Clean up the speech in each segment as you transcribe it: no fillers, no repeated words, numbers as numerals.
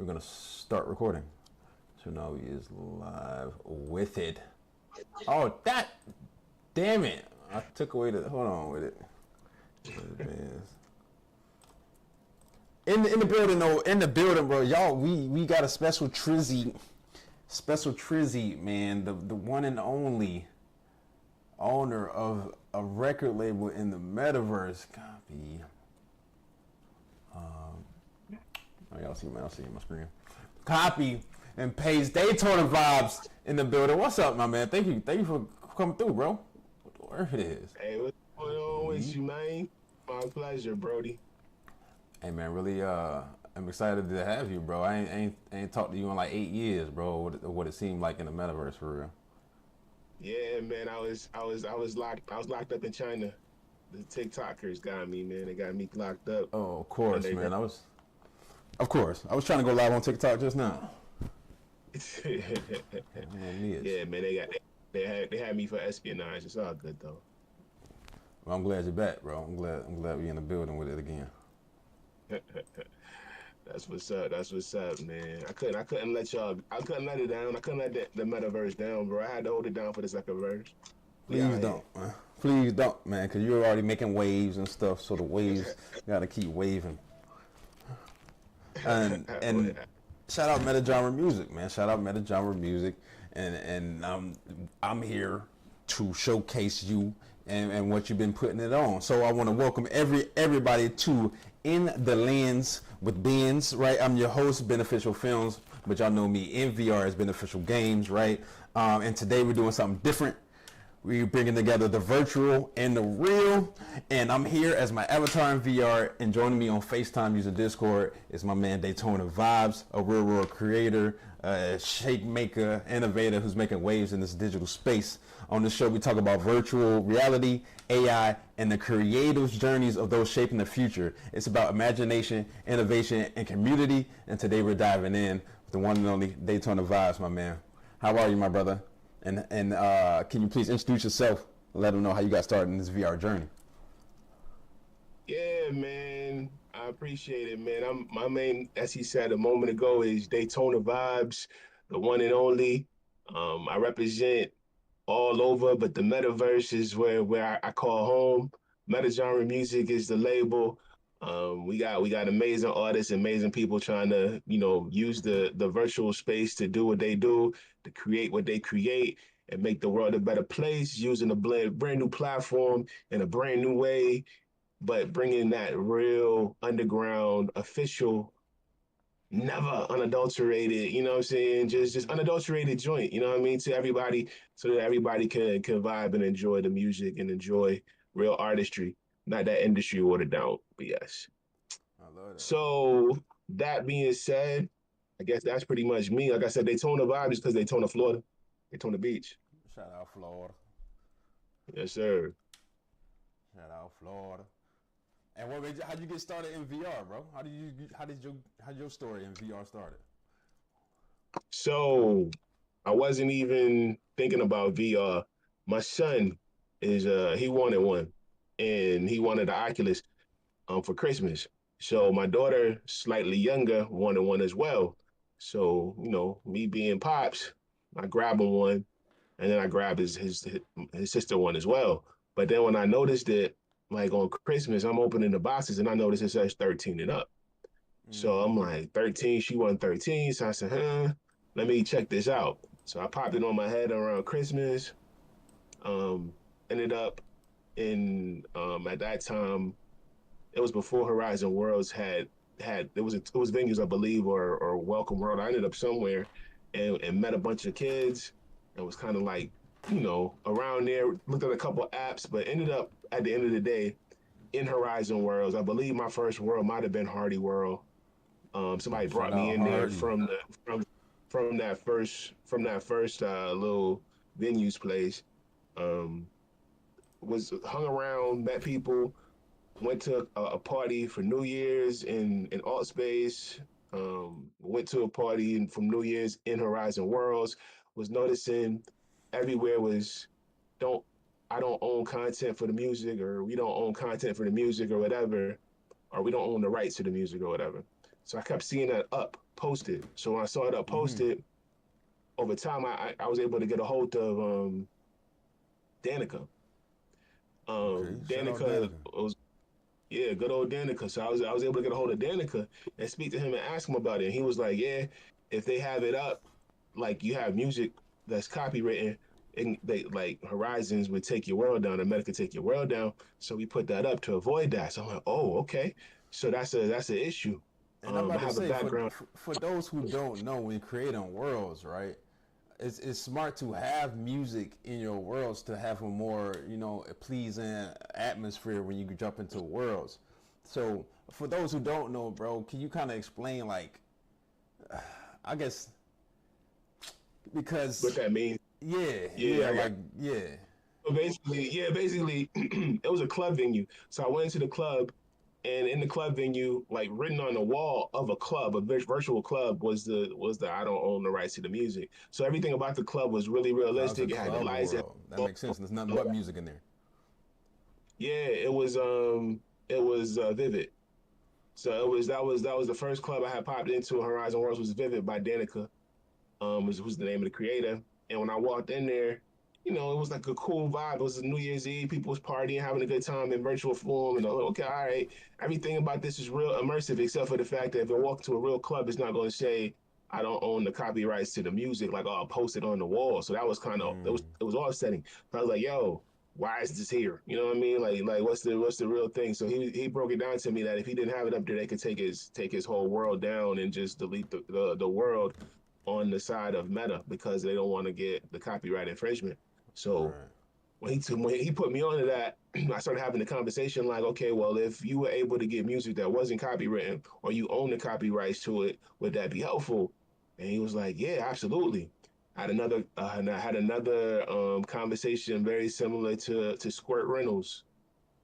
We're gonna start recording. So now he is live with it. Oh, that! Damn it! I took away the. Hold on with it. In the building though. In the building, bro. Y'all, we got a special Trizzy, man. The one and only owner of a record label in the metaverse. Copy. Oh, y'all see my screen. Copy and paste Daytona vibes in the building. What's up, my man? Thank you for coming through, bro. What the word it is? Hey, what's going on with you, man? My pleasure, Brody. Hey, man, really, I'm excited to have you, bro. I ain't talked to you in like 8 years, bro. What it seemed like in the metaverse, for real. Yeah, man, I was locked up in China. The TikTokers got me, man. They got me locked up. Oh, of And course, they man. Of course, I was trying to go live on TikTok just now. Yeah, man, they had me for espionage. It's all good though. Well, I'm glad you're back, bro. I'm glad we in the building with it again. That's what's up. That's what's up, man. I couldn't let it down. I couldn't let the metaverse down, bro. I had to hold it down for the second verse. We Please out here. don't, man. Please don't, man, because you're already making waves and stuff. So the waves gotta keep waving. And shout out Metagenre Music, man. Shout out Metagenre Music, and I'm here to showcase you and what you've been putting it on. So I want to welcome everybody to In the Lens with Benz, right? I'm your host, Beneficial Films, but y'all know me in VR as Beneficial Games, right? And today we're doing something different. We're bringing together the virtual and the real, and I'm here as my avatar in VR, and joining me on FaceTime using Discord is my man Daytona Vibes, a real world creator, a shake maker, innovator who's making waves in this digital space. On this show, we talk about virtual reality, AI, and the creative journeys of those shaping the future. It's about imagination, innovation, and community, and today we're diving in with the one and only Daytona Vibes, my man. How are you, my brother? And can you please introduce yourself? Let them know how you got started in this VR journey. Yeah, man. I appreciate it, man. My main, as he said a moment ago, is Daytona Vibes, the one and only. I represent all over, but the metaverse is where I call home. Metagenre Music is the label. We got amazing artists, amazing people trying to, use the virtual space to do what they do, to create what they create, and make the world a better place using a brand new platform in a brand new way, but bringing that real underground, official, never unadulterated, you know what I'm saying? Just unadulterated joint, you know what I mean, to everybody, so that everybody can vibe and enjoy the music and enjoy real artistry, not that industry watered down BS. I love that, man. So that being said, I guess that's pretty much me. Like I said, Daytona vibes because Daytona, Florida, Daytona Beach. Shout out Florida. Yes, sir. Shout out Florida. And what made you, how'd you get started in VR, bro? How did your story in VR started? So I wasn't even thinking about VR. My son he wanted one, and he wanted the Oculus for Christmas. So my daughter, slightly younger, wanted one as well. So, me being pops, I grabbed him one, and then I grabbed his sister one as well. But then when I noticed it, like on Christmas, I'm opening the boxes and I noticed it says 13 and up. So I'm like, 13, she wasn't 13. So I said, let me check this out. So I popped it on my head around Christmas. Um, Ended up in at that time, it was before Horizon Worlds had it was venues, I believe, or Welcome World. I ended up somewhere and met a bunch of kids and was kind of like, around there, looked at a couple apps, but ended up at the end of the day in Horizon Worlds. I believe my first world might have been Hardy World. Somebody Shout brought me out in there Hardy. from that first little venues place. Um, was hung around, met people, went to a party for New Year's in Alt Space. Went to a party from New Year's in Horizon Worlds. Was noticing everywhere was don't I don't own content for the music, or we don't own content for the music, or whatever, or we don't own the rights to the music or whatever. So I kept seeing that up posted. So when I saw it up Mm-hmm. posted, over time I was able to get a hold of Danica. Okay. Shout out Danica Danica. was, yeah, good old Danica. So I was able to get a hold of Danica and speak to him and ask him about it. And he was like, yeah, if they have it up, like you have music that's copywritten, and they like Horizons would take your world down, America could take your world down. So we put that up to avoid that. So I'm like, oh, okay. So that's an issue. And I'm I about to have a say background. for those who don't know, when creating worlds, right? It's smart to have music in your worlds to have a more pleasing atmosphere when you jump into worlds. So for those who don't know, bro, can you kind of explain like I guess What because that means? Yeah, I got. like yeah. So basically, yeah, basically, it was a club venue. So I went into the club, and in the club venue, like written on the wall of a club, a virtual club, was the I don't own the rights to the music. So everything about the club was really So that was a realistic. It had the club lights. It world. That makes sense. There's nothing but music in there. yeah, it was Vivid. So that was the first club I had popped into. Horizon Worlds was Vivid by Danica. Was the name of the creator. And when I walked in there, it was like a cool vibe. It was a New Year's Eve. People was partying, having a good time in virtual form. And I'm like, okay, all right. Everything about this is real immersive, except for the fact that if I walk to a real club, it's not going to say I don't own the copyrights to the music. Like, oh, I'll post it on the wall. So that was kind of it was offsetting. But I was like, yo, why is this here? You know what I mean? Like what's the real thing? So he broke it down to me that if he didn't have it up there, they could take his whole world down and just delete the world on the side of Meta because they don't want to get the copyright infringement. So Right. when he put me onto that, I started having the conversation like, okay, well, if you were able to get music that wasn't copywritten or you own the copyrights to it, would that be helpful? And he was like, yeah, absolutely. I had another conversation very similar to Squirt Reynolds,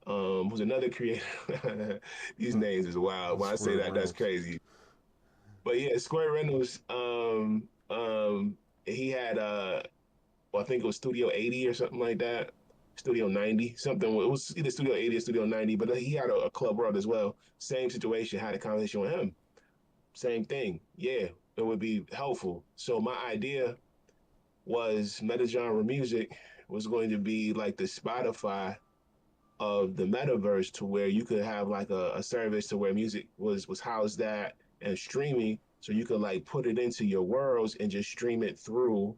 who's another creator. These names is wild. When I say Square that, that's Reynolds. crazy. But yeah, Square Reynolds, he had well, I think it was Studio 80 or something like that. Studio 90, something. It was either Studio 80 or Studio 90, but he had a Club World as well. Same situation, had a conversation with him. Same thing. Yeah, it would be helpful. So my idea was metagenre music was going to be like the Spotify of the metaverse, to where you could have like a service to where music was housed at and streaming, so you could like put it into your worlds and just stream it through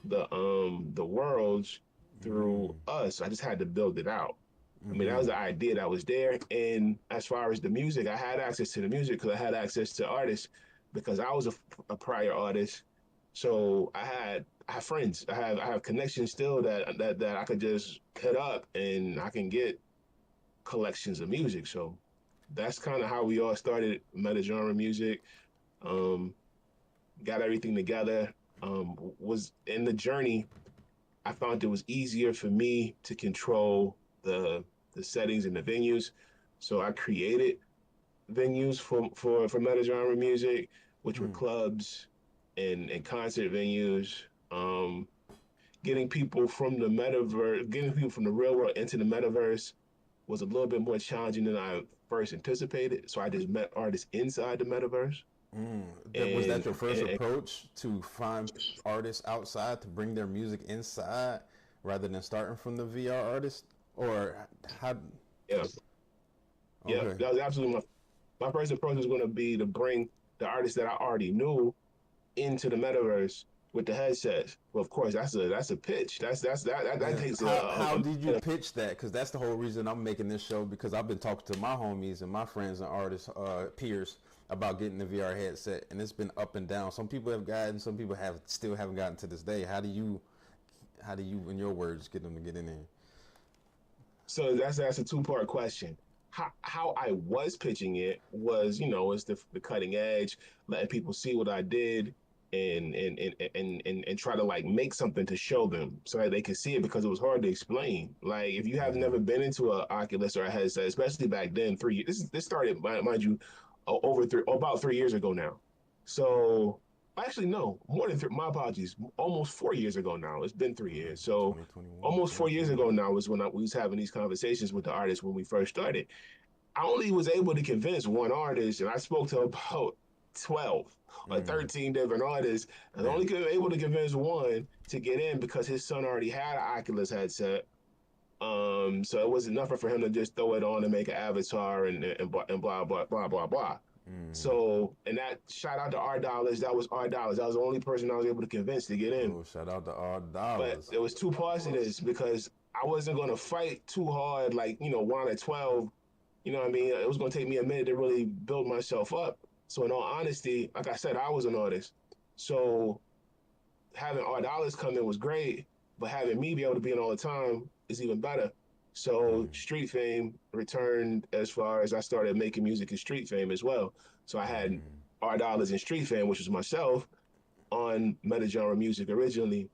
the worlds through us. I just had to build it out. I mean, that was the idea that was there. And as far as the music, I had access to the music because I had access to artists because I was a prior artist. So I have friends. I have connections still that I could just hit up and I can get collections of music. So that's kind of how we all started metagenre music. Um, got everything together. Was in the journey. I found it was easier for me to control the settings and the venues. So I created venues for metagenre music, which were clubs and concert venues. Um, getting people from the real world into the metaverse was a little bit more challenging than I first anticipated. So I just met artists inside the metaverse, Was that and, your first and approach to find artists outside to bring their music inside rather than starting from the VR artist? Or how? yeah, yeah, Okay. that was absolutely my first approach was going to be to bring the artists that I already knew into the metaverse with the headsets. Well, of course, that's a pitch. That Yeah. takes How did you pitch that? Because that's the whole reason I'm making this show. Because I've been talking to my homies and my friends and artists, peers, about getting the VR headset, and it's been up and down. Some people have gotten, some people have still haven't gotten to this day. How do you, in your words, get them to get in there? so that's a two-part question. How I was pitching it was, it's the cutting edge, letting people see what I did, and try to like make something to show them so that they could see it, because it was hard to explain. Like if you have never been into a Oculus or a headset, especially back then, this started, mind you, about 3 years ago now. So actually no, more than my apologies, almost 4 years ago now. It's been 3 years. So 2021, almost 4 years ago 2021. now was when we was having these conversations with the artists when we first started. I only was able to convince one artist, and I spoke to about 12 or 13 different artists. I was Man. only able to convince one to get in because his son already had an Oculus headset. So it wasn't nothing for him to just throw it on and make an avatar and blah blah blah blah blah. So, and that shout out to R Dollars. That was R Dollars. That was the only person I was able to convince to get in. Oh, shout out to all But dollars. there was two parts of this because I wasn't going to fight too hard, like, one at 12. You know what I mean? It was going to take me a minute to really build myself up. So, in all honesty, like I said, I was an artist. So, having R Dollars come in was great, but having me be able to be in all the time is even better. So, Street Fame returned as far as I started making music in Street Fame as well. So, I had R Dollars in Street Fame, which was myself, on Meta Genre Music originally.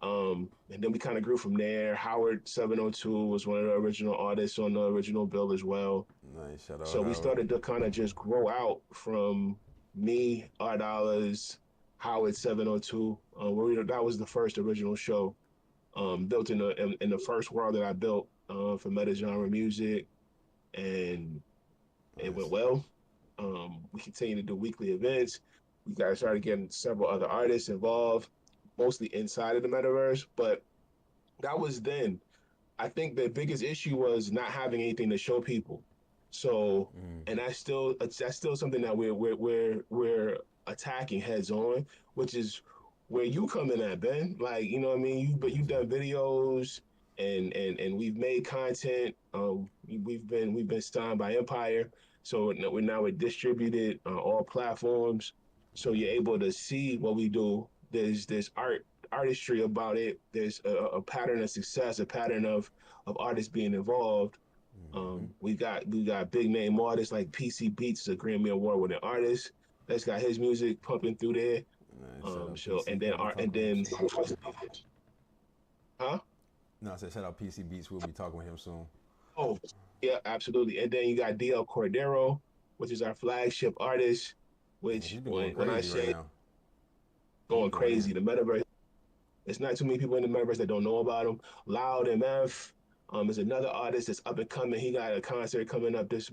And then we kind of grew from there. Howard 702 was one of the original artists on the original bill as well. Nice. Shout out So we Howard. started to kind of just grow out from me, R Dollars, Howard 702. That was the first original show built in the first world that I built for Meta Genre Music, and it went well. We continue to do weekly events. We got started getting several other artists involved, mostly inside of the metaverse, but that was then. I think the biggest issue was not having anything to show people. So, and that's still something that we're attacking heads on, which is where you come in at, Ben. Like, you know what I mean? You've done videos and we've made content. We've been signed by Empire, so we're distributed on all platforms. So you're able to see what we do. There's artistry about it. There's a pattern of success, a pattern of artists being involved. We got big name artists like PC Beats, a Grammy Award winning artist. That's got his music pumping through there. Nice. Shout out So PC. We'll be and talking with him then soon. huh? No, I said shout out PC Beats. We'll be talking with him soon. Oh, yeah, absolutely. And then you got DL Cordero, which is our flagship artist. Man, Which he's been going when I crazy right say now. He's been going going crazy, in. the metaverse. There's not too many people in the metaverse that don't know about him. Loud MF is another artist that's up and coming. He got a concert coming up this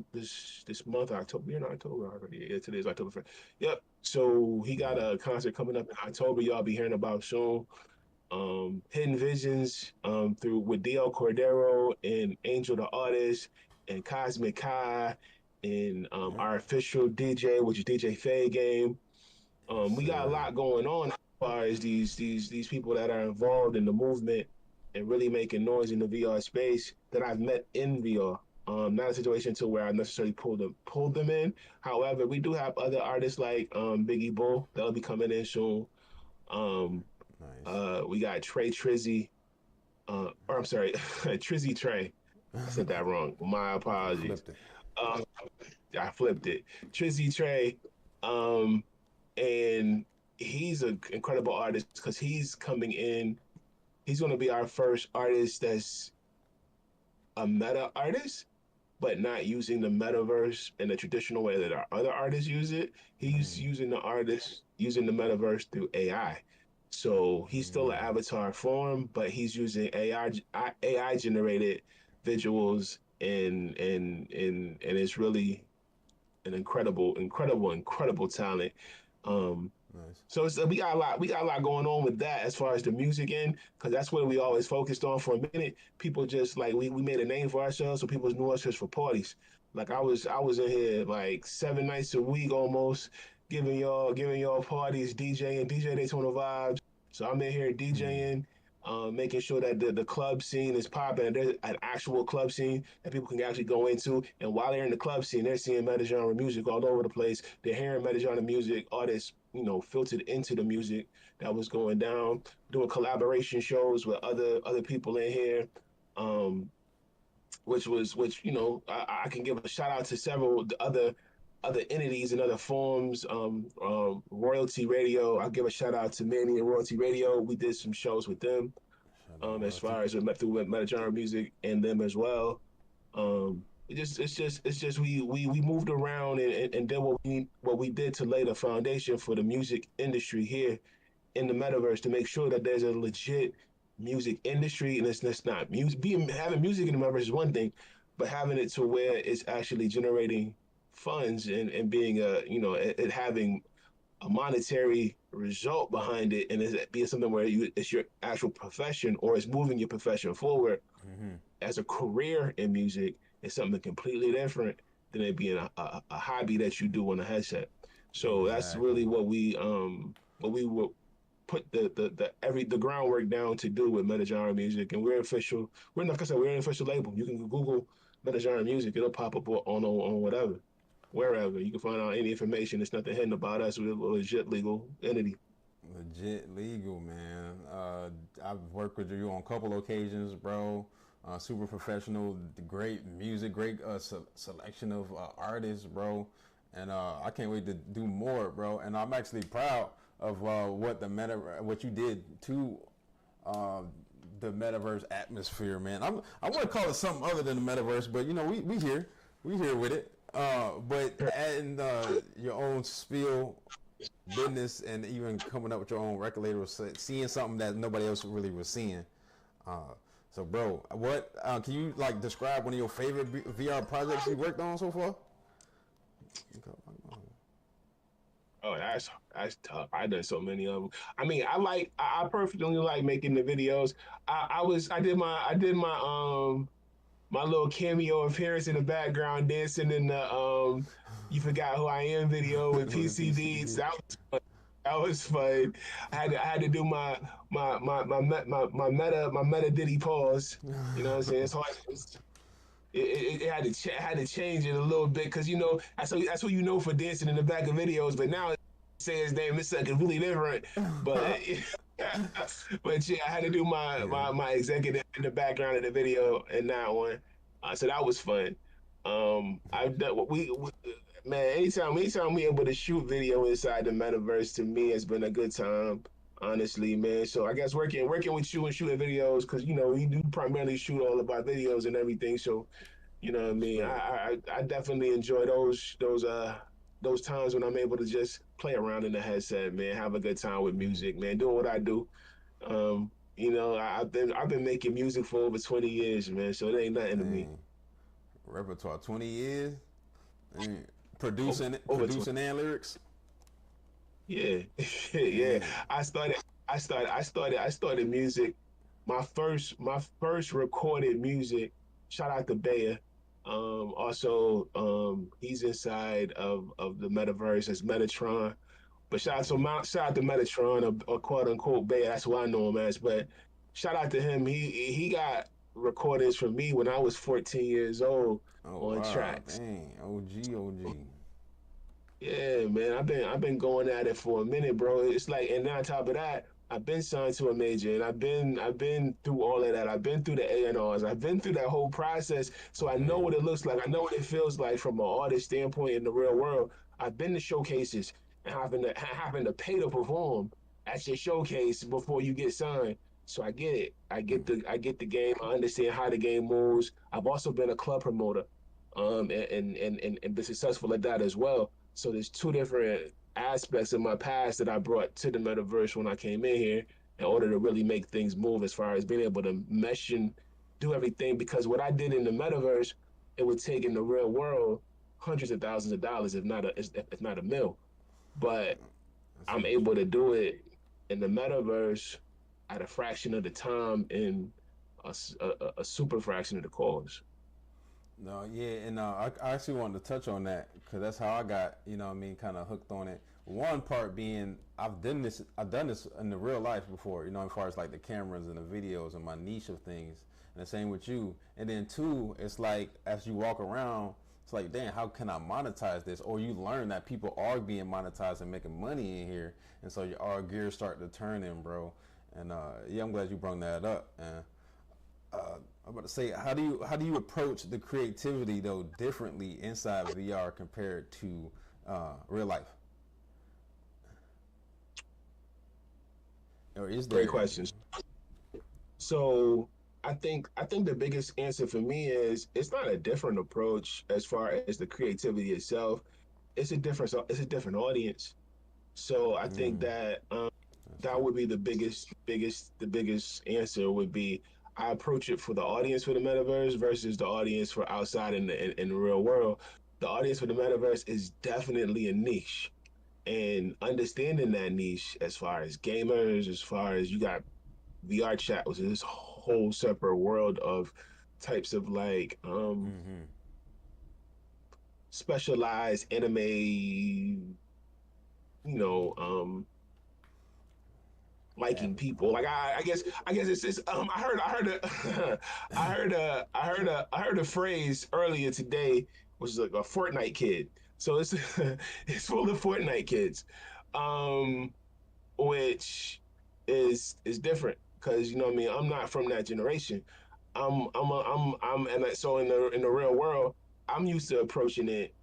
month, October. We're in October already. Yeah, today is October 1st. Yep. So he got a concert coming up in October. Y'all be hearing about soon. Hidden Visions through with DL Cordero and Angel the Artist and Cosmic Kai and our official DJ, which is DJ Fade Game. Yes, We got a sir. lot going on as far as these people that are involved in the movement and really making noise in the VR space that I've met in VR. Not a situation to where I necessarily pulled them in. However, we do have other artists like Biggie Bull that'll be coming in soon. Um, Nice. we got Trey Trizzy, or I'm sorry, Trizzy Trey. I said that wrong. My You apologies. flipped it. Um, I flipped it. Trizzy Trey. Um, and he's an incredible artist because he's coming in. He's going to be our first artist that's a meta artist, but not using the metaverse in the traditional way that our other artists use it. He's using the metaverse through AI. So he's still an avatar form, but he's using AI generated visuals and it's really an incredible talent. Um, Nice. so we got a lot going on with that as far as the music end, because that's what we always focused on for a minute. People just like we made a name for ourselves, so people knew us just for parties. Like I was in here like 7 nights a week almost, giving y'all parties, DJing, DJ Daytona Vibes. So I'm in here DJing, making sure that the club scene is popping, and there's an actual club scene that people can actually go into. And while they're in the club scene, they're seeing meta genre music all over the place. They're hearing meta genre music artists, filtered into the music that was going down. Doing collaboration shows with other people in here. Um, which I can give a shout out to several other entities and other forms. Royalty Radio, I'll give a shout out to Manny and Royalty Radio. We did some shows with them, Shout out as royalty. far as we met through Metagenre Music and them as well. It's just we moved around and did what we did to lay the foundation for the music industry here in the metaverse, to make sure that there's a legit music industry, and it's not music. Having music in the metaverse is one thing, but having it to where it's actually generating funds and being it having a monetary result behind it, and it being something where it's your actual profession or it's moving your profession forward Hmm. as a career in music is something completely different than it being a hobby that you do on a headset. So that's Exactly. really what we will put the groundwork down to do with Metagenre Music, and we're official. We're like I said, we're an official label. You can Google Metagenre Music; it'll pop up on whatever, wherever you can find out any information. There's nothing hidden about us. We're a legit legal entity. Legit legal, man. I've worked with you on a couple occasions, bro. Super professional, great music, great selection of artists, bro. And I can't wait to do more, bro. And I'm actually proud of what you did to uh, the metaverse atmosphere, man. I want to call it something other than the metaverse, but you know, we here with it. But adding your own spiel business and even coming up with your own record label, seeing something that nobody else really was seeing. Uh, so, bro, what can you like describe one of your favorite VR projects you worked on so far? Oh, that's tough. I done so many of them. I mean, I perfectly like making the videos. I did my little cameo appearance in the background dancing in the You Forgot Who I Am video with With the PCD. So PCD. that was fun. I had to do my meta Diddy pause. You know what I'm saying? It's hard. It had to had to change it a little bit because that's what you know for dancing in the back of videos. But now say his name, it's something completely different. But but yeah, I had to do Yeah. my executive in the background of the video in that one. So that was fun. I've done we man, anytime we able to shoot video inside the metaverse to me has been a good time. Honestly, man. So I guess working with you and shooting videos because we do primarily shoot all of our videos and everything. So you know what I mean. Respect. I definitely enjoy those times when I'm able to just play around in the headset, man. Have a good time with Mm. music, man. Doing what I do. I've been making music for over 20 years, man. So it ain't nothing to me. Dang. Repertoire 20 years. Dang. Over, over 20. Producing and lyrics. Yeah, yeah. Dang. I started music. My first recorded music. Shout out to Bayer. Also, he's inside of the metaverse as Metatron. But shout out to Metatron or quote unquote Bayer. That's what I know him as. But shout out to him. He got recordings from me when I was 14 years old Oh on wow. tracks. Dang. OG OG. Yeah, man, I've been going at it for a minute, bro. It's like, and then on top of that, I've been signed to a major, and I've been through all of that. I've been through the A&Rs. I've been through that whole process, so I know Okay. what it looks like. I know what it feels like from an artist standpoint in the real world. I've been to showcases and having to pay to perform at your showcase before you get signed. So I get it. I get the game. I understand how the game moves. I've also been a club promoter, and been successful at that as well. So there's two different aspects of my past that I brought to the metaverse when I came in here in order to really make things move as far as being able to mesh and do everything. Because what I did in the metaverse, it would take in the real world hundreds of thousands of dollars, if not a mil. But I see I'm what able to do it in the metaverse at a fraction of the time and a super fraction of the cost. No, yeah, and I actually wanted to touch on that because that's how I got, you know, what I mean, kind of hooked on it. One part being I've done this in the real life before, you know, as far as like the cameras and the videos and my niche of things, and the same with you. And then two, it's like as you walk around, it's like, damn, how can I monetize this? Or you learn that people are being monetized and making money in here, and so your our gears start to turn in, bro. And yeah, I'm glad you brought that up, man. I'm about to say, how do you approach the creativity though differently inside VR compared to real life, or is Great there? questions. So I think the biggest answer for me is it's not a different approach as far as the creativity itself. It's a different audience. So I think Mm, that that's that true. would be the biggest answer would be I approach it for the audience for the metaverse versus the audience for outside in the real world the audience for the metaverse is definitely a niche. And understanding that niche as far as gamers, as far as you got VR chat, which is this whole separate world of types of like specialized anime, liking people. Like I guess it's just I heard a phrase earlier today, which is like a Fortnite kid. So it's it's full of Fortnite kids. Um which is different because you know what I mean, I'm not from that generation. So in the real world, I'm used to approaching it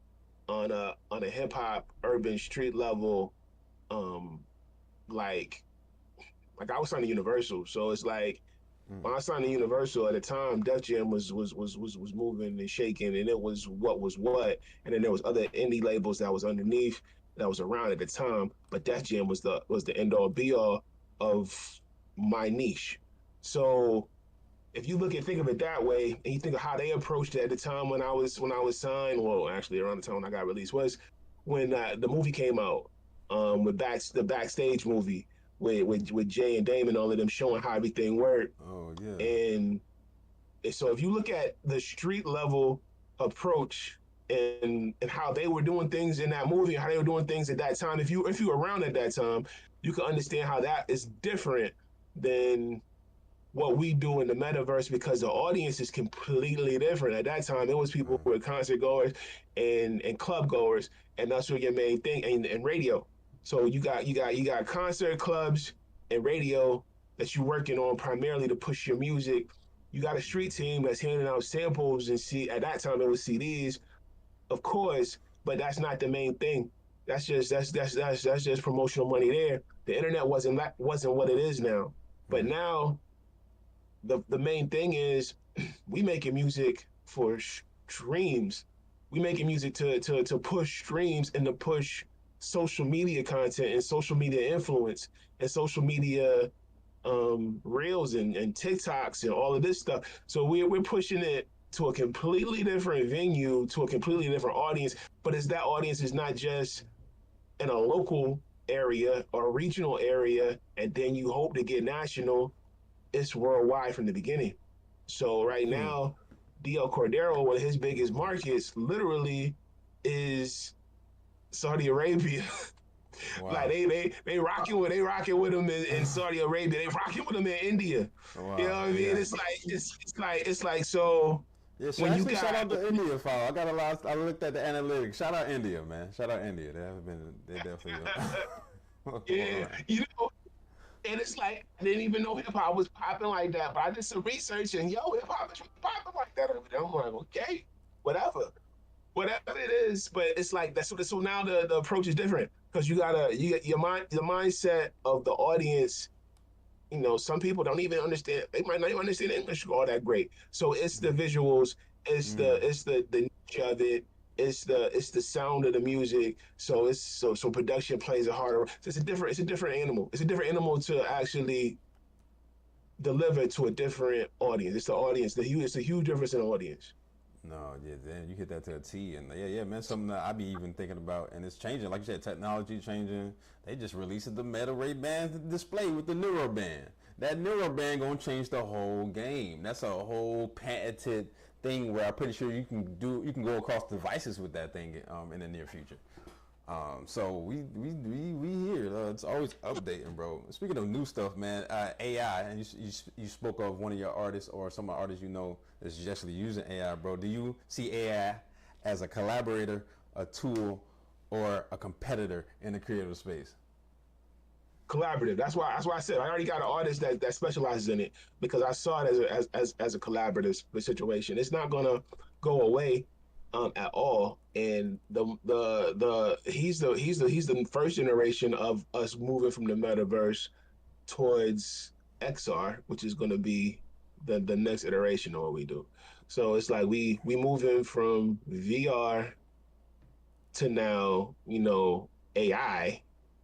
on a hip hop urban street level, um like I was signed to Universal, so it's like when I signed to Universal at the time, Def Jam was moving and shaking, and it was what, and then there was other indie labels that was underneath that was around at the time, but Def Jam was the end all be all of my niche. So if you think of it that way, and you think of how they approached it at the time when I was signed, well, actually around the time when I got released was when the movie came out, the backstage movie with Jay and Damon, all of them showing how everything worked, Oh yeah. and so if you look at the street level approach and how they were doing things in that movie, how they were doing things at that time, if you were around at that time, you can understand how that is different than what we do in the metaverse because the audience is completely different. At that time, it was people who were concert goers and club goers, and that's what your main thing and radio. So you got concert clubs and radio that you're working on primarily to push your music. You got a street team that's handing out samples and see at that time it was CDs, of course, but that's not the main thing. That's just promotional money there. The internet wasn't what it is now. But now the main thing is we making music for streams. We making music to push streams and to push social media content and social media influence and social media reels and TikToks and all of this stuff. So we're pushing it to a completely different venue, to a completely different audience. But it's that audience is not just in a local area or a regional area, and then you hope to get national. It's worldwide from the beginning. So right now, DL Cordero, one of his biggest markets, literally is Saudi Arabia. Wow. Like they rocking with him in Saudi Arabia. They rocking with him in India. You know Wow. what I mean? Yeah. It's like so Yeah, so when you actually, shout got out to India, follow. I got a lot. I looked at the analytics. Shout out India, man. Shout out India. They definitely. yeah, and it's like I didn't even know hip hop was popping like that, but I did some research and yo, hip hop is popping like that over there. I'm like, okay, whatever it is, but it's like that's what. So now the approach is different because you get your mindset of the audience. Some people don't even understand. They might not even understand English all that great. So it's the visuals, it's the niche of it, it's the sound of the music. So so production plays a harder. So it's a different animal. It's a different animal to actually deliver to a different audience. It's the audience. It's a huge difference in the audience. No, yeah, then you hit that to a T, and yeah, man, something that I be even thinking about, and it's changing. Like you said, technology changing. They just released the Meta Ray Ban display with the Neuroband. That Neuroband gonna change the whole game. That's a whole patented thing where I'm pretty sure you can go across devices with that thing in the near future. So we here. It's always updating, bro. Speaking of new stuff, man, AI, and you spoke of one of your artists or some artists that's actually using AI, bro. Do you see AI as a collaborator, a tool, or a competitor in the creative space? Collaborative. That's why I said I already got an artist that specializes in it because I saw it as a collaborative situation. It's not gonna go away at all. And he's the first generation of us moving from the metaverse towards XR, which is gonna be the next iteration of what we do. So it's like we moving from VR to now, AI,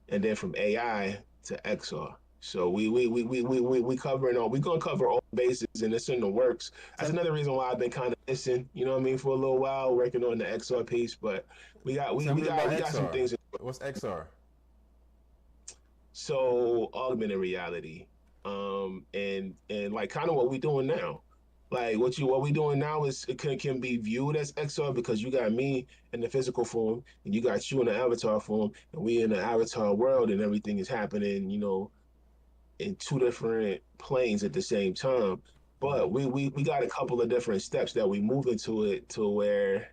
and then from AI to XR. So we covering all we gonna cover all bases, and it's in the works. That's Tell, another reason why I've been kind of missing, you know what I mean, for a little while, working on the XR piece. But tell me about we got some XR. things. What's XR? So augmented reality, and like kind of what we doing now. Like what we doing now is it can be viewed as XR because you got me in the physical form and you got you in the avatar form, and we in the avatar world, and everything is happening, you know, in two different planes at the same time. Mm. But we got a couple of different steps that we move into it to where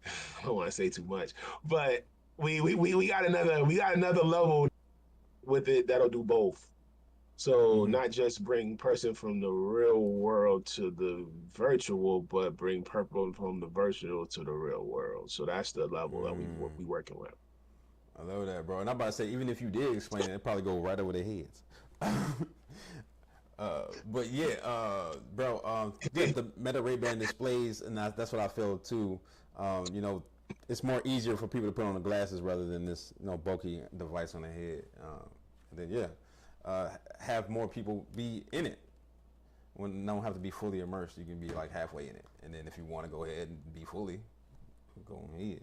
I don't want to say too much, but we got another level with it that'll do both. So Mm-hmm. not just bring person from the real world to the virtual, but bring purple from the virtual to the real world. So that's the level that Mm. we working with. I love that, bro. And I'm about to say, even if you did explain it, it'd probably go right over their heads. But yeah, bro, yeah, the Meta Ray Ban displays, and that's what I feel too. You know, it's more easier for people to put on the glasses rather than this, you know, bulky device on the head. And then yeah, have more people be in it. When don't have to be fully immersed, you can be like halfway in it, and then if you want to go ahead and be fully, go ahead.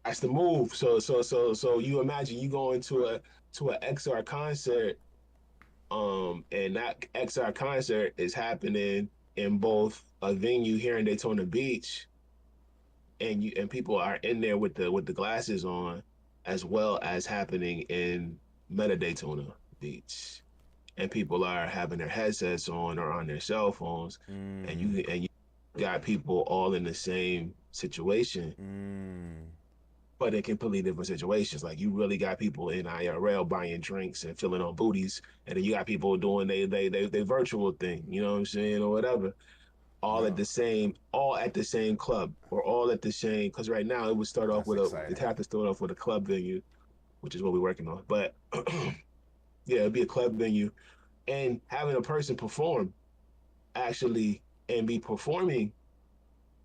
That's the move. So you imagine you go into a to an XR concert, and that XR concert is happening in both a venue here in Daytona Beach, and people are in there with the glasses on, as well as happening in Meta Daytona Beach, and people are having their headsets on or on their cell phones, Mm, and you got people all in the same situation, mm. but in completely different situations. Like you really got people in IRL buying drinks and filling on booties, and then you got people doing they virtual thing, you know what I'm saying, or whatever. Yeah, All at the same club, or all at the same. Because right now it would start off that's with a, it exciting. have to start off with a club venue, which is what we're working on. But yeah, it'd be a club venue, and having a person perform actually and be performing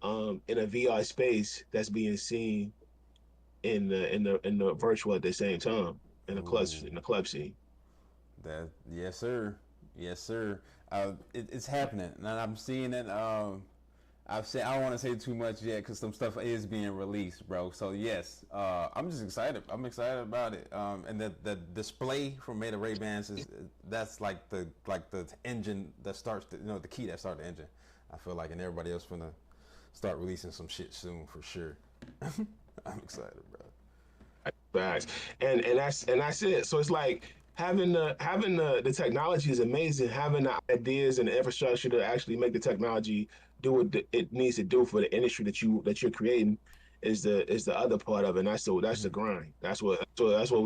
in a VR space that's being seen in the virtual at the same time Ooh. in the club scene. That yes, sir, yes, sir. It's happening, and I'm seeing it. I've said I don't want to say too much yet because some stuff is being released, bro. So yes, I'm just excited. I'm excited about it. And the display from Meta Ray Bans is that's like the engine that starts the, you know, the key that starts the engine. I feel like, and everybody else gonna start releasing some shit soon for sure. I'm excited, bro. Facts. And that's it. So it's like having the technology is amazing. Having the ideas and the infrastructure to actually make the technology do what it needs to do for the industry that you're creating is the other part of it. And that's the Mm-hmm. grind. That's what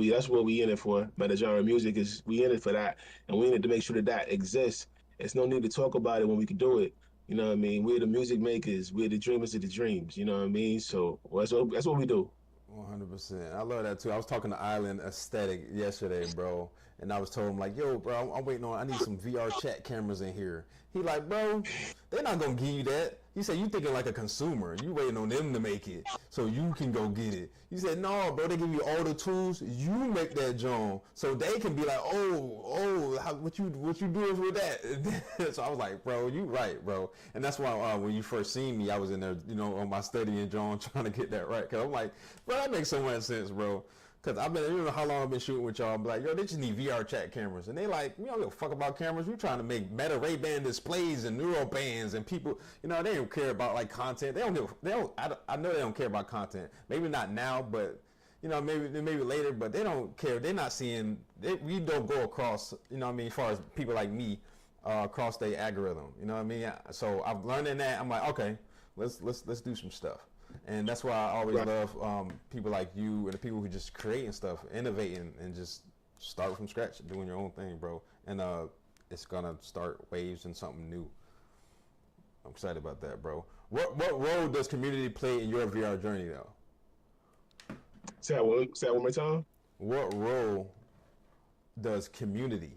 we in it for. Meta genre music is we in it for that, and we need to make sure that that exists. There's no need to talk about it when we can do it. You know what I mean? We're the music makers. We're the dreamers of the dreams. You know what I mean? So that's what we do. 100%. I love that too. I was talking to Island Aesthetic yesterday, bro, and I was told him like, "Yo, bro, I'm waiting on. I need some VR chat cameras in here." He like, "Bro, they're not gonna give you that." He said, "You thinking like a consumer. You waiting on them to make it so you can go get it." He said, "No, bro. They give you all the tools. You make that joint so they can be like, oh, what you doing with that?" So I was like, "Bro, you right, bro." And that's why when you first seen me, I was in there, you know, on my studying joint trying to get that right. Cause I'm like, bro, that makes so much sense, bro. Cause I've been, you know how long I've been shooting with y'all. I'm like, yo, they just need VR chat cameras, and they like, we don't give a fuck about cameras. We trying to make Meta Ray Ban displays and neural bands, and people, you know, they don't care about like content. They don't give, they don't. I know they don't care about content. Maybe not now, but you know, maybe later. But they don't care. They're not seeing. We don't go across. You know what I mean? As far as people like me, across their algorithm. You know what I mean? So I'm learning that. I'm like, okay, let's do some stuff. And that's why I always Right. love people like you and the people who just creating stuff, innovating, and just start from scratch, doing your own thing, bro. And it's gonna start waves and something new. I'm excited about that, bro. What role does community play in your VR journey, though? Say that one more time. What role does community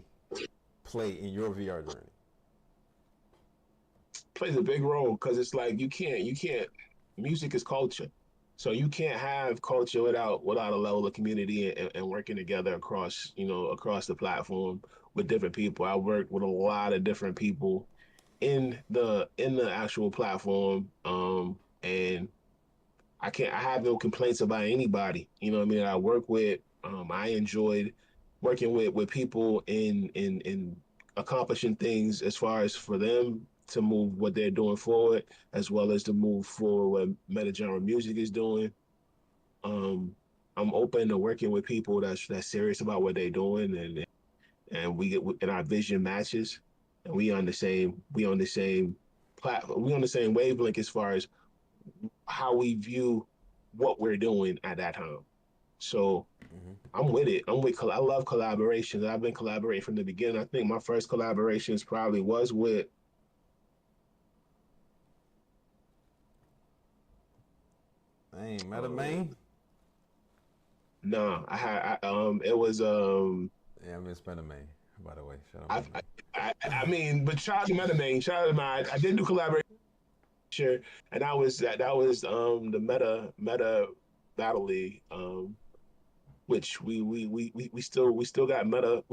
play in your VR journey? Plays a big role because it's like you can't music is culture. So you can't have culture without a level of community and working together across, across the platform with different people. I work with a lot of different people in the actual platform. And I have no complaints about anybody. You know what I mean? That I work with. I enjoyed working with people in accomplishing things as far as for them to move what they're doing forward, as well as to move forward what meta genre music is doing. Um, I'm open to working with people that's serious about what they're doing, and we get and our vision matches, and we on the same platform, we on the same wavelength as far as how we view what we're doing at that time. So I'm with it. I love collaborations. I've been collaborating from the beginning. I think my first collaborations probably was with Dang, Meta uh Man. no, it was Yeah, I miss Meta Man. By the way, shout out I Meta I, Man. I mean, but shout out to Metamain, shout out to my I did do collaboration, and that was the Meta Battle League, which we still got still got Battle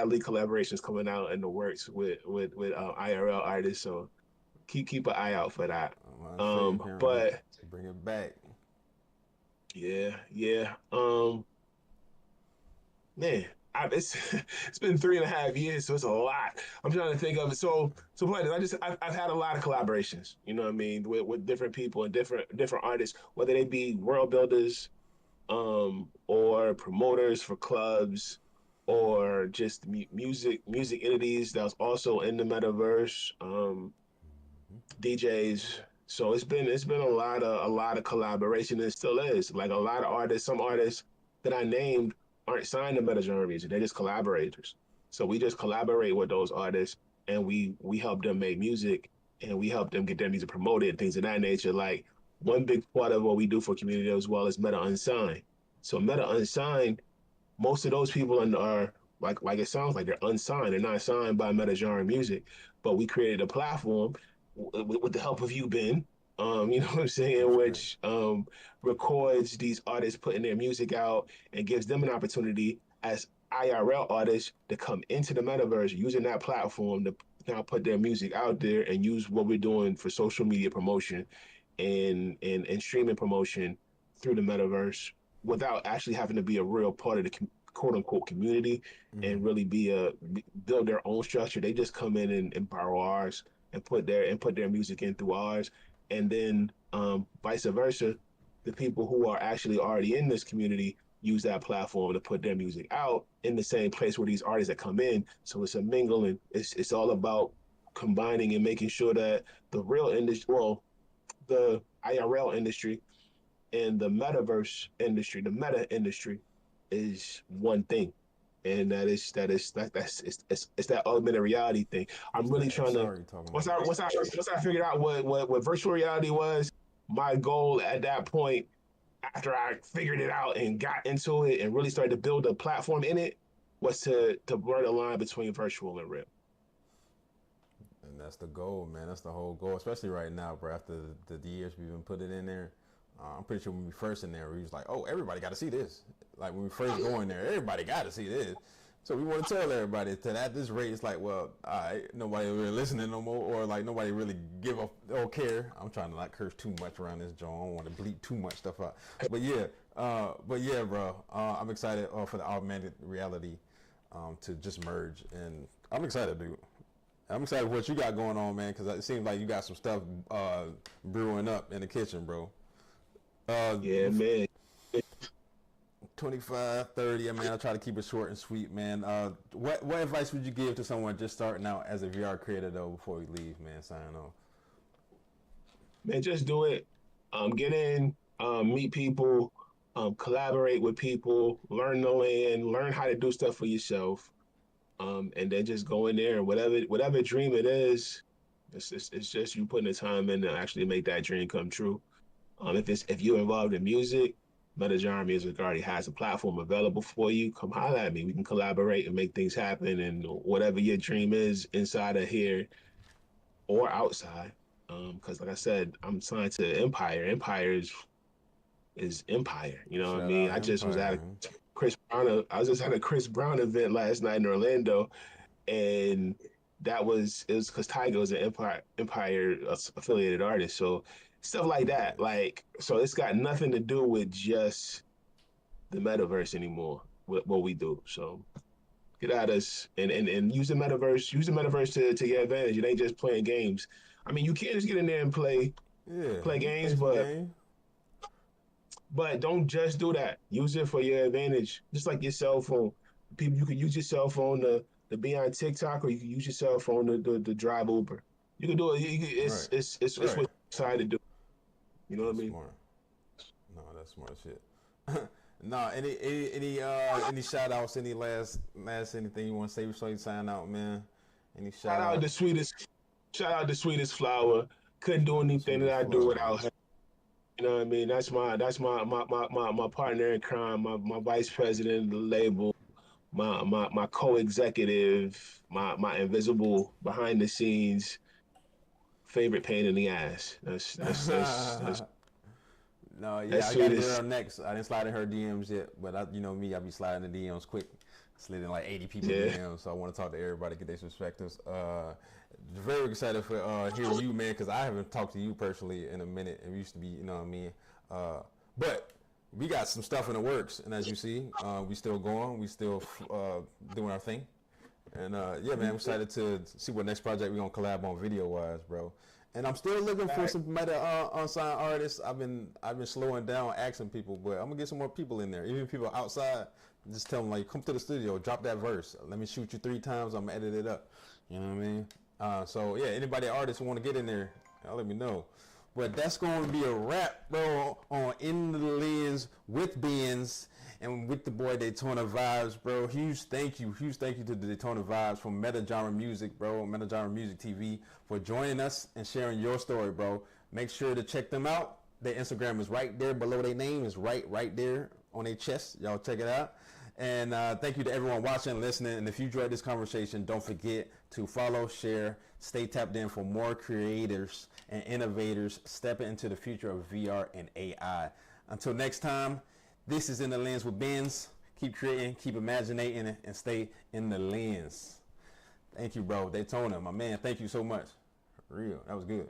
League collaborations coming out in the works with IRL artists. So keep an eye out for that. Same here, man. But Bring it back. yeah, yeah. Man, it's it's been 3.5 years, so it's a lot. I'm trying to think of it. So Brandon, I've had a lot of collaborations. You know what I mean, with different people and different artists, whether they be world builders, or promoters for clubs, or just music entities that's also in the metaverse, DJs. So it's been a lot of collaboration. It still is like a lot of artists. Some artists that I named aren't signed to Metagenre Music. They're just collaborators. So we just collaborate with those artists, and we help them make music, and we help them get their music promoted and things of that nature. Like one big part of what we do for community as well is Meta Unsigned. So Meta Unsigned, most of those people are like it sounds like they're unsigned. They're not signed by Metagenre Music, but we created a platform with the help of you, Ben. You know what I'm saying, That's great. which records these artists putting their music out and gives them an opportunity as IRL artists to come into the metaverse using that platform to now put their music out there and use what we're doing for social media promotion and streaming promotion through the metaverse without actually having to be a real part of the quote unquote community Mm-hmm. and really build their own structure. They just come in and borrow ours and put their music in through ours, and then vice versa, the people who are actually already in this community use that platform to put their music out in the same place where these artists that come in. So it's a mingling. It's all about combining and making sure that the real industry, well, the IRL industry and the metaverse industry, the meta industry, is one thing, and that's that augmented reality thing. I'm What's really that trying to XR you talking once about? I figured out what virtual reality was. My goal at that point, after I figured it out and got into it and really started to build a platform in it, was to blur the line between virtual and real. And that's the goal, man. That's the whole goal, especially right now, bro. After the years we've been putting in there, I'm pretty sure when we first in there, we was like, oh, everybody got to see this. Like when we first go in there, everybody got to see this. So we want to tell everybody that at this rate, it's like, well, all right, nobody really listening no more, or like nobody really give a or care. I'm trying to not curse too much around this joint. I don't want to bleep too much stuff out. But yeah, bro. I'm excited for the augmented reality to just merge, and I'm excited, dude. I'm excited for what you got going on, man, because it seems like you got some stuff brewing up in the kitchen, bro. Uh, Yeah, man. 25, 30. I mean, I try to keep it short and sweet, man. What advice would you give to someone just starting out as a VR creator, though, before we leave, man? Sign off. Man, just do it. Get in, meet people, collaborate with people, learn the land, learn how to do stuff for yourself, and then just go in there and whatever dream it is, it's just you putting the time in to actually make that dream come true. If you're involved in music, Metagenre Music already has a platform available for you. Come holler at me. We can collaborate and make things happen. And whatever your dream is inside of here or outside. Because like I said, I'm signed to Empire. Empire is is Empire. You know what I Shout mean? out I just was Empire, at a man. Chris Brown. I was just at a Chris Brown event last night in Orlando, and it was because Tyga was an Empire affiliated artist. So stuff like that. Nice. Like so, it's got nothing to do with just the metaverse anymore. What we do. So get at us and use the metaverse. Use the metaverse to your advantage. It ain't just playing games. I mean, you can just get in there and Yeah, play you games, play some game. but don't just do that. Use it for your advantage. Just like your cell phone. People, you can use your cell phone to be on TikTok, or you can use your cell phone to drive Uber. You can do it. Right. It's what Right. you decide to do. You know what I That's mean? smart. No, that's smart shit. No, any shout outs, any last anything you want to say before you sign out, man? Any Shout shout out the outs? sweetest. Shout out the sweetest flower. Couldn't do anything that Sweetest I do flower. without her. You know what I mean? That's my partner in crime, my vice president of the label, my co-executive, my invisible behind the scenes favorite pain in the ass. No, That's yeah, I got to get sweetest. her next. I didn't slide in her DMs yet, but you know me, I be sliding the DMs quick. Slid in like 80 people Yeah. DMs, so I want to talk to everybody, get their perspectives. Very excited for hear you, man, because I haven't talked to you personally in a minute, and we used to be, you know what I mean. But we got some stuff in the works, and as you see, we still going, we still doing our thing. And yeah, man, I'm excited to see what next project we're gonna collab on video wise, bro. And I'm still looking for some meta unsigned artists. I've been slowing down asking people, but I'm gonna get some more people in there. Even people outside, just tell them like, come to the studio, drop that verse. Let me shoot you 3 times. I'm gonna edit it up. You know what I mean? So yeah, anybody artists who want to get in there, let me know. But that's going to be a wrap, bro, on In the Lens with Benz and with the boy Daytona Vibes, bro. Huge thank you to the Daytona Vibes from Meta Genre Music, bro, Meta Genre Music TV, for joining us and sharing your story, bro. Make sure to check them out. Their Instagram is right there below their name. Is right there on their chest. Y'all check it out. And thank you to everyone watching and listening. And if you enjoyed this conversation, don't forget to follow, share, stay tapped in for more creators and innovators stepping into the future of VR and AI. Until next time, this is In the Lens with Benz. Keep creating, keep imaginating, and stay in the lens. Thank you, bro. Daytona, my man. Thank you so much. For real. That was good.